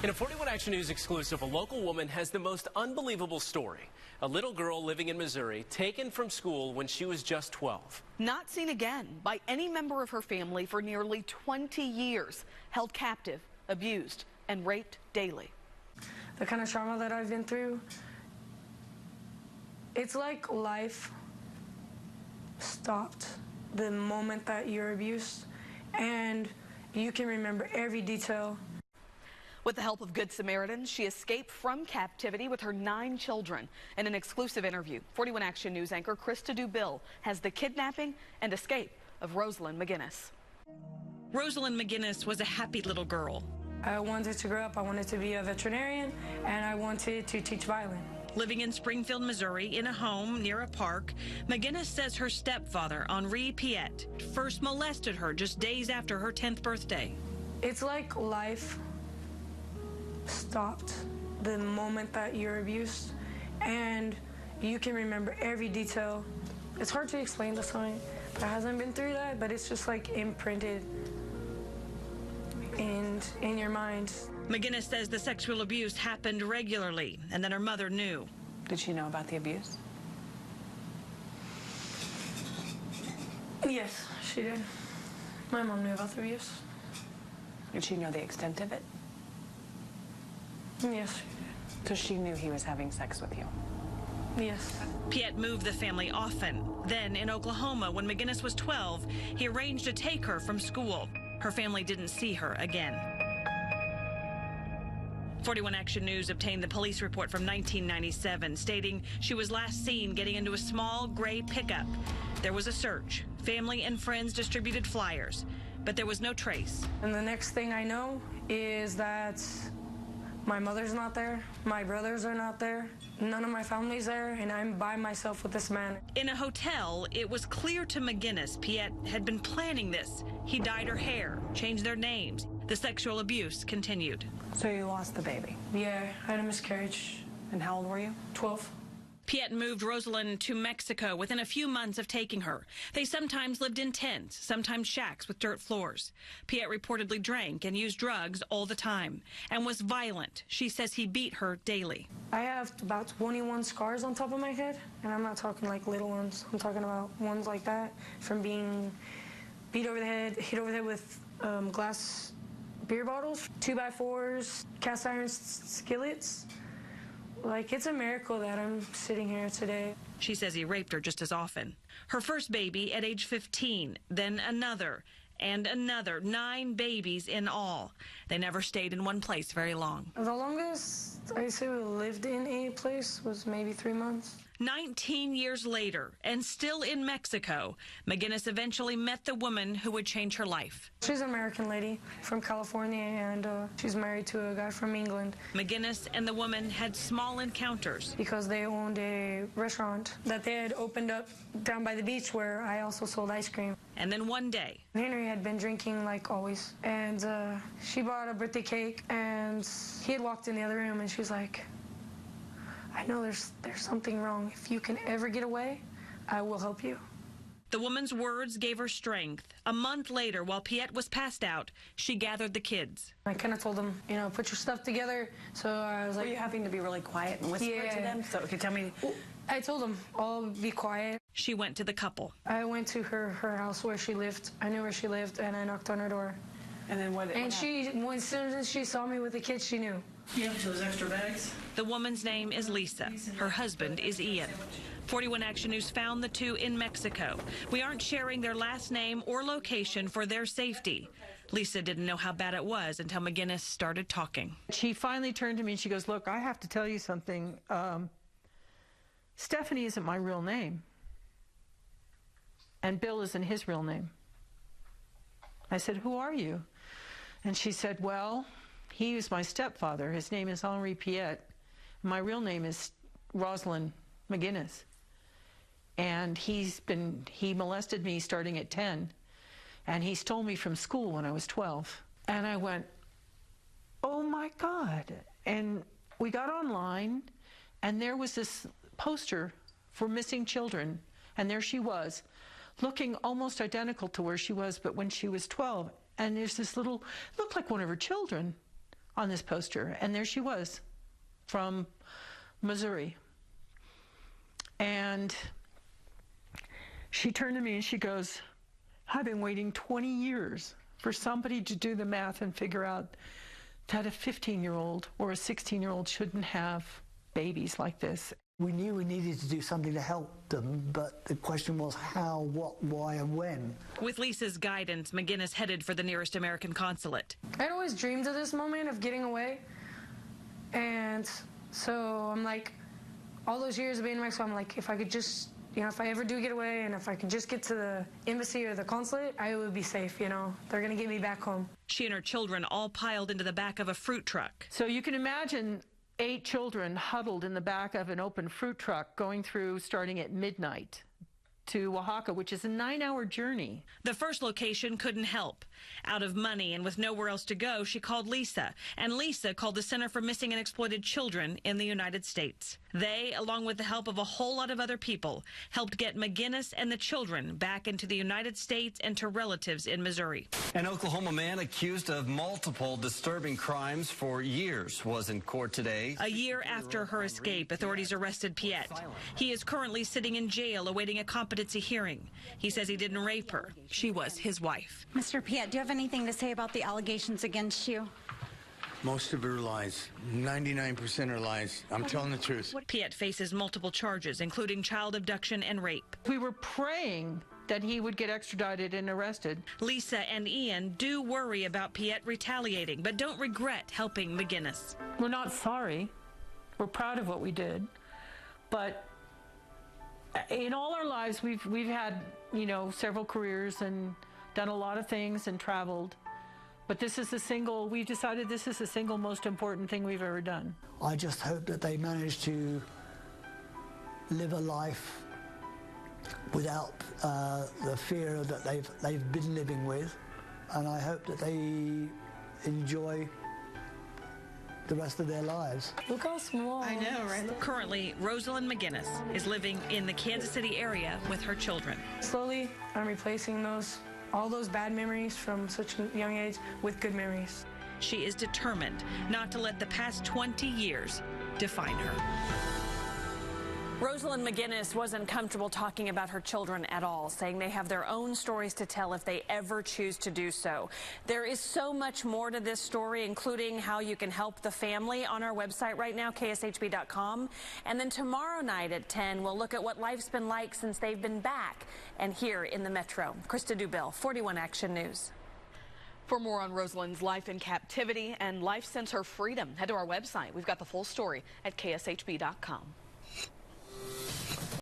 In a 41 Action News exclusive, a local woman has the most unbelievable story. A little girl living in Missouri taken from school when she was just 12. Not seen again by any member of her family for nearly 20 years. Held captive, abused, and raped daily. The kind of trauma that I've been through, it's like life stopped the moment that you're abused, and you can remember every detail. With the help of Good Samaritans, she escaped from captivity with her 9 children. In an exclusive interview, 41 Action News anchor Krista Dubill has the kidnapping and escape of Rosalynn McGinnis. Rosalynn McGinnis was a happy little girl. I wanted to grow up, I wanted to be a veterinarian, and I wanted to teach violin. Living in Springfield, Missouri, in a home near a park, McGinnis says her stepfather, Henri Piet, first molested her just days after her 10th birthday. It's like life stopped the moment that you're abused, and you can remember every detail. It's hard to explain to someone that hasn't been through that, but it's just like imprinted in your mind. McGinnis says the sexual abuse happened regularly and that her mother knew. Did she know about the abuse? Yes, she did. My mom knew about the abuse. Did she know the extent of it? Yes, she did. So she knew he was having sex with you? Yes. Piet moved the family often. Then in Oklahoma, when McGinnis was 12, he arranged to take her from school. Her family didn't see her again. 41 Action News obtained the police report from 1997 stating she was last seen getting into a small gray pickup. There was a search. Family and friends distributed flyers, but there was no trace. And the next thing I know is that my mother's not there, my brothers are not there, none of my family's there, and I'm by myself with this man. In a hotel, it was clear to McGinnis Piet had been planning this. He dyed her hair, changed their names. The sexual abuse continued. So you lost the baby? Yeah, I had a miscarriage. And how old were you? 12. Piet moved Rosalynn to Mexico within a few months of taking her. They sometimes lived in tents, sometimes shacks with dirt floors. Piet reportedly drank and used drugs all the time and was violent. She says he beat her daily. I have about 21 scars on top of my head, and I'm not talking like little ones. I'm talking about ones like that from being beat over the head, hit over the head with glass beer bottles, 2x4s, cast iron skillets. Like, it's a miracle that I'm sitting here today. She says he raped her just as often. Her first baby at age 15, then another, and another. 9 babies in all. They never stayed in one place very long. The longest I say we lived in a place was maybe 3 months. 19 years later, and still in Mexico, McGinnis eventually met the woman who would change her life. She's an American lady from California, and she's married to a guy from England. McGinnis and the woman had small encounters. Because they owned a restaurant that they had opened up down by the beach where I also sold ice cream. And then one day, Henry had been drinking like always, and she brought a birthday cake, and he had walked in the other room, and she was like, I know there's something wrong. If you can ever get away, I will help you. The woman's words gave her strength. A month later, while Piet was passed out, she gathered the kids. I kind of told them, you know, put your stuff together. So I was like... Were you having to be really quiet and whisper to them? So if you tell me... I told them, I'll be quiet. She went to the couple. I went to her house where she lived. I knew where she lived, and I knocked on her door. And then what? And as soon as she saw me with the kids, she knew. Yeah, those extra bags. The woman's name is Lisa. Her husband is Ian. 41 Action News found the two in Mexico. We aren't sharing their last name or location for their safety. Lisa didn't know how bad it was until McGinnis started talking. She finally turned to me and she goes, look, I have to tell you something. Stephanie isn't my real name. And Bill isn't his real name. I said, who are you? And she said, well, he was my stepfather. His name is Henri Piet. My real name is Rosalynn McGinnis. And he molested me starting at 10. And he stole me from school when I was 12. And I went, oh my God. And we got online, and there was this poster for missing children. And there she was, looking almost identical to where she was, but when she was 12. And there's this little, looked like one of her children, on this poster. And there she was from Missouri. And she turned to me and she goes, I've been waiting 20 years for somebody to do the math and figure out that a 15-year-old or a 16-year-old shouldn't have babies like this. We knew we needed to do something to help them, but the question was how, what, why, and when. With Lisa's guidance, McGinnis headed for the nearest American consulate. I'd always dreamed of this moment of getting away. And so I'm like, all those years of being in Mexico, I'm like, if I could just, you know, if I ever do get away and if I could just get to the embassy or the consulate, I would be safe, you know. They're going to get me back home. She and her children all piled into the back of a fruit truck. So you can imagine 8 children huddled in the back of an open fruit truck going through starting at midnight to Oaxaca, which is a 9-hour journey. The first location couldn't help. Out of money and with nowhere else to go, she called Lisa, and Lisa called the Center for Missing and Exploited Children in the United States. They, along with the help of a whole lot of other people, helped get McGinnis and the children back into the United States and to relatives in Missouri. An Oklahoma man accused of multiple disturbing crimes for years was in court today. A year after her escape, authorities arrested Piet. He is currently sitting in jail awaiting a competency hearing. He says he didn't rape her. She was his wife. Mr. Piet, do you have anything to say about the allegations against you? Most of it are lies. 99% are lies. I'm telling the truth. Piet faces multiple charges, including child abduction and rape. We were praying that he would get extradited and arrested. Lisa and Ian do worry about Piet retaliating, but don't regret helping McGinnis. We're not sorry. We're proud of what we did. But in all our lives, we've had, you know, several careers and done a lot of things and traveled. But this is we've decided this is the single most important thing we've ever done. I just hope that they manage to live a life without the fear that they've been living with, and I hope that they enjoy the rest of their lives. Look how small. I know, right? Currently, Rosalynn McGinnis is living in the Kansas City area with her children. Slowly, I'm replacing all those bad memories from such a young age with good memories. She is determined not to let the past 20 years define her. Rosalynn McGinnis wasn't comfortable talking about her children at all, saying they have their own stories to tell if they ever choose to do so. There is so much more to this story, including how you can help the family on our website right now, KSHB.com. And then tomorrow night at 10, we'll look at what life's been like since they've been back and here in the Metro. Krista Dubill, 41 Action News. For more on Rosalynn's life in captivity and life since her freedom, head to our website. We've got the full story at KSHB.com.